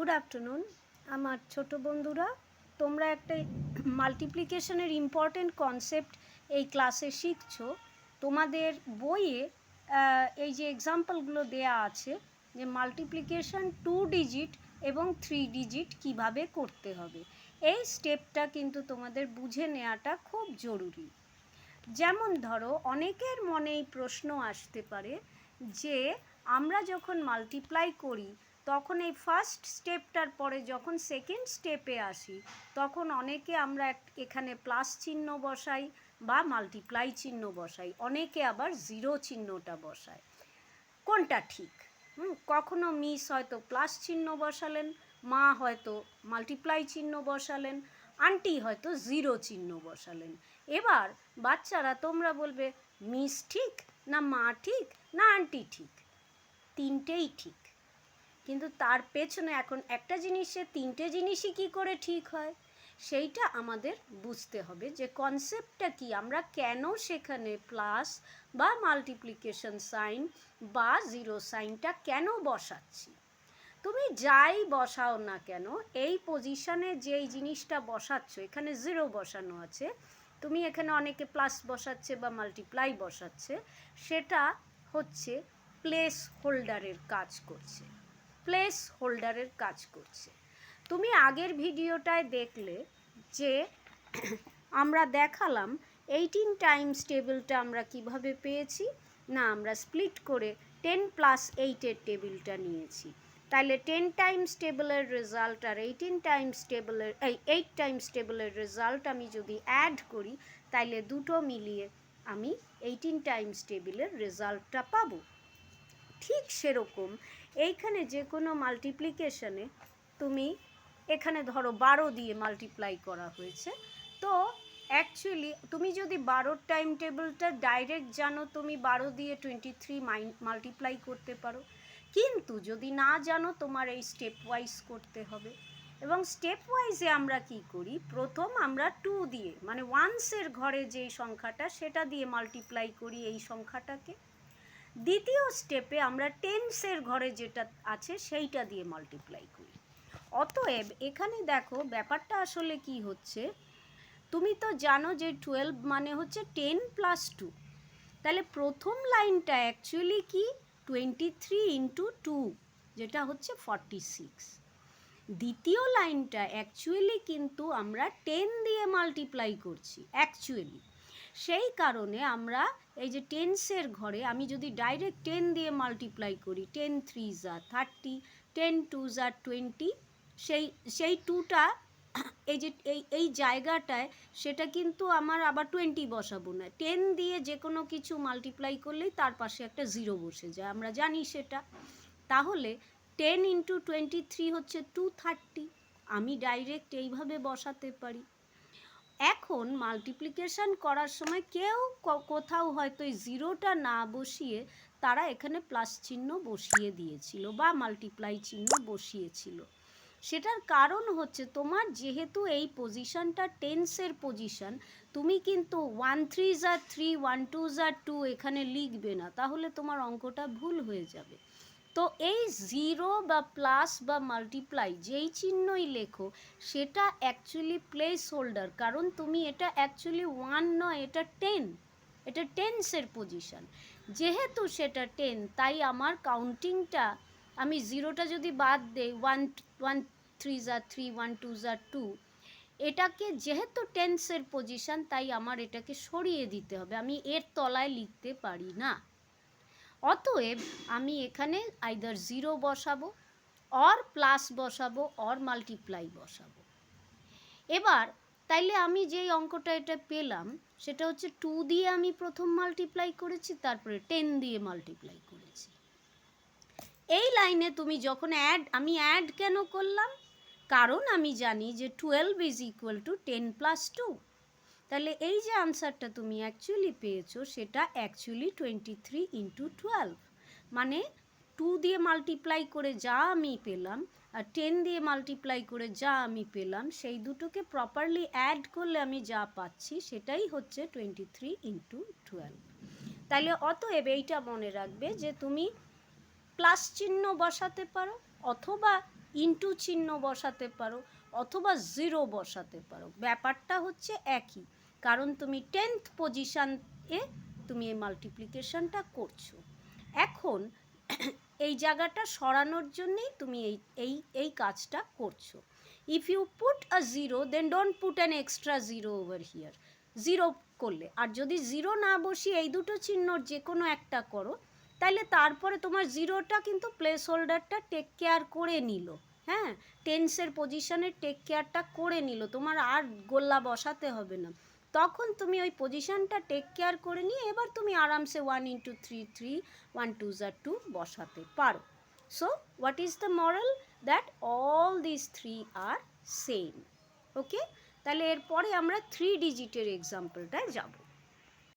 Good afternoon আমার ছোট বন্ধুরা, তোমরা একটা মাল্টিপ্লিকেশনের ইম্পর্টেন্ট কনসেপ্ট এই ক্লাসে শিখছো। তোমাদের বইয়ে এই যে এক্সাম্পলগুলো দেয়া আছে যে মাল্টিপ্লিকেশন 2 ডিজিট এবং 3 ডিজিট কিভাবে করতে হবে, এই স্টেপটা কিন্তু তোমাদের বুঝে নেওয়াটা খুব জরুরি। যেমন ধরো, অনেকের মনেই প্রশ্ন আসতে পারে যে আমরা যখন মাল্টিপ্লাই করি তখন এই ফার্স্ট স্টেপটার পরে যখন সেকেন্ড স্টেপে আসি তখন অনেকে আমরা এখানে প্লাস চিহ্ন বসাই বা মাল্টিপ্লাই চিহ্ন বসাই, অনেকে আবার জিরো চিহ্নটা বসায়। কোনটা ঠিক? কখনো মিস হয়তো প্লাস চিহ্ন বসালেন, মা হয়তো মাল্টিপ্লাই চিহ্ন বসালেন, আন্টি হয়তো জিরো চিহ্ন বসালেন। এবার বাচ্চারা তোমরা বলবে মিস ঠিক না মা ঠিক না আন্টি ঠিক? তিনটেই ঠিক, কিন্তু তার পেছনে এখন একটা জিনিসে তিনটে জিনিসই কী করে ঠিক হয় সেইটা আমাদের বুঝতে হবে, যে কনসেপ্টটা কি, আমরা কেন সেখানে প্লাস বা মাল্টিপ্লিকেশন সাইন বা জিরো সাইনটা কেন বসাচ্ছি। তুমি যাই বসাও না কেন, এই পজিশনে যেই জিনিসটা বসাচ্ছ, এখানে জিরো বসানো আছে, তুমি এখানে অনেকে প্লাস বসাচ্ছে বা মাল্টিপ্লাই বসাচ্ছে, সেটা হচ্ছে প্লেস হোল্ডারের কাজ করছে, প্লেস হোল্ডারের কাজ করছে। তুমি আগের ভিডিওটায় দেখলে যে আমরা দেখালাম 18 টাইমস টেবিলটা আমরা কিভাবে পেয়েছি, না আমরা স্প্লিট করে 10 প্লাস 8-এর টেবিলটা নিয়েছি। তাহলে 10 টাইমস টেবিলের রেজাল্ট আর 18 টাইমস টেবিলের 8 টাইমস টেবিলের রেজাল্ট আমি যদি অ্যাড করি তাহলে দুটো মিলিয়ে আমি 18 টাইমস টেবিলের রেজাল্টটা পাবো। ঠিক সেরকম এইখানে যে কোনো মাল্টিপ্লিকেশনে তুমি এখানে ধরো 12 দিয়ে মাল্টিপ্লাই করা হয়েছে, তো অ্যাকচুয়ালি তুমি যদি 12 টাইম টেবিলটা ডাইরেক্ট জানো, তুমি 12 দিয়ে 23 মাল্টিপ্লাই করতে পারো, কিন্তু যদি না জানো তোমার এই স্টেপ ওয়াইজ করতে হবে। এবং স্টেপ ওয়াইজে আমরা কি করি, প্রথম আমরা 2 দিয়ে মানে ওয়ান্সের ঘরে যেই সংখ্যাটা সেটা দিয়ে মাল্টিপ্লাই করি এই সংখ্যাটাকে, দ্বিতীয় স্টেপে আমরা টেন্সের ঘরে যেটা আছে সেইটা দিয়ে মাল্টিপ্লাই করি। অতএব এখানে দেখো ব্যাপারটা আসলে কি হচ্ছে, তুমি তো জানো যে 12 মানে হচ্ছে 10 প্লাস 2, তাহলে প্রথম লাইনটা অ্যাকচুয়ালি কি 23 ইন্টু 2 যেটা হচ্ছে 46, দ্বিতীয় লাইনটা অ্যাকচুয়ালি কিন্তু আমরা 10 দিয়ে মাল্টিপ্লাই করছি অ্যাকচুয়ালি। সেই কারণে আমরা এই যে টেন্সের ঘরে আমি যদি ডাইরেক্ট 10 দিয়ে মাল্টিপ্লাই করি, 10 3 যা 30, 10 2 যা 20, সেই 2টা এই যে এই জায়গাটায় সেটা কিন্তু আমার আবার 20 বসাবো না, 10 দিয়ে যে কোনো কিছু মাল্টিপ্লাই করলেই তার পাশে একটা জিরো বসে যায়, আমরা জানি সেটা। তাহলে 10 ইন্টু 23 হচ্ছে 230, আমি ডাইরেক্ট এইভাবে বসাতে পারি। এখন মাল্টিপ্লিকেশন করার সময় কেউ কোথাও হয়তো এই জিরোটা না বসিয়ে তারা এখানে প্লাস চিহ্ন বসিয়ে দিয়েছিল বা মাল্টিপ্লাই চিহ্ন বসিয়েছিল। সেটার কারণ হচ্ছে তোমার যেহেতু এই পজিশনটা টেন্সের পজিশন, তুমি কিন্তু 1 3 যা 3 1 2 যা 2 এখানে লিখবে না, তাহলে তোমার অঙ্কটা ভুল হয়ে যাবে। তো এই জিরো বা প্লাস বা মাল্টিপ্লাই যেই চিহ্নই লেখো সেটা অ্যাকচুয়ালি প্লেস হোল্ডার, কারণ তুমি এটা অ্যাকচুয়ালি 1 নয়, এটা 10, এটা টেন্সের পজিশন। যেহেতু সেটা 10 তাই আমার কাউন্টিংটা আমি জিরোটা যদি বাদ দেই 1 1 3 যা 3 1 2 যা 2, এটাকে যেহেতু টেন্সের পজিশন তাই আমার এটাকে সরিয়ে দিতে হবে, আমি এর তলায় লিখতে পারি না। অতএব আমি এখানে আইদার জিরো বসাবো অর প্লাস বসাবো অর মাল্টিপ্লাই বসাবো। এবার তাইলে আমি যেই অঙ্কটা এটা পেলাম সেটা হচ্ছে 2 দিয়ে আমি প্রথম মাল্টিপ্লাই করেছি, তারপরে 10 দিয়ে মাল্টিপ্লাই করেছি। এই লাইনে তুমি যখন আমি অ্যাড কেন করলাম, কারণ আমি জানি যে 12 ইজ ইকুয়াল টু 10 প্লাস 2, তাহলে এই যে আনসারটা তুমি অ্যাকচুয়ালি পেয়েছো সেটা অ্যাকচুয়ালি 23 ইন্টু 12, মানে 2 দিয়ে মাল্টিপ্লাই করে যা আমি পেলাম আর 10 দিয়ে মাল্টিপ্লাই করে যা আমি পেলাম সেই দুটোকে প্রপারলি অ্যাড করলে আমি যা পাচ্ছি সেটাই হচ্ছে 23 ইন্টু 12। তাহলে অতএব এইটা মনে রাখবে যে তুমি প্লাস চিহ্ন বসাতে পারো অথবা ইনটু চিহ্ন বসাতে পারো অথবা 0 বসাতে পারো, ব্যাপারটা হচ্ছে একই, কারণ তুমি 10th পজিশানে তুমি এই মাল্টিপ্লিকেশনটা করছো। এখন এই জায়গাটা সরানোর জন্যেই তুমি এই কাজটা করছো। If you put a 0 then don't put an extra 0 over here, 0 করলে, আর যদি 0 না বসিয়ে এই দুটো চিহ্নর যে কোনো একটা করো, তাইলে তারপরে তোমার 0টা কিন্তু প্লেস হোল্ডারটা টেক কেয়ার করে নিল, হ্যাঁ, টেন্সের পজিশনের টেক কেয়ারটা করে নিল, তোমার আর গোল্লা বসাতে হবে না। তখন তুমি ওই পজিশনটা টেক কেয়ার করে নিয়ে এবার তুমি আরামসে 1 × 3 3, 1 2 2 বসাতে পারো। So what is the moral? That all this 3 are same. Okay, তাহলে এরপরে আমরা 3 ডিজিটের এক্সাম্পলটায় যাব।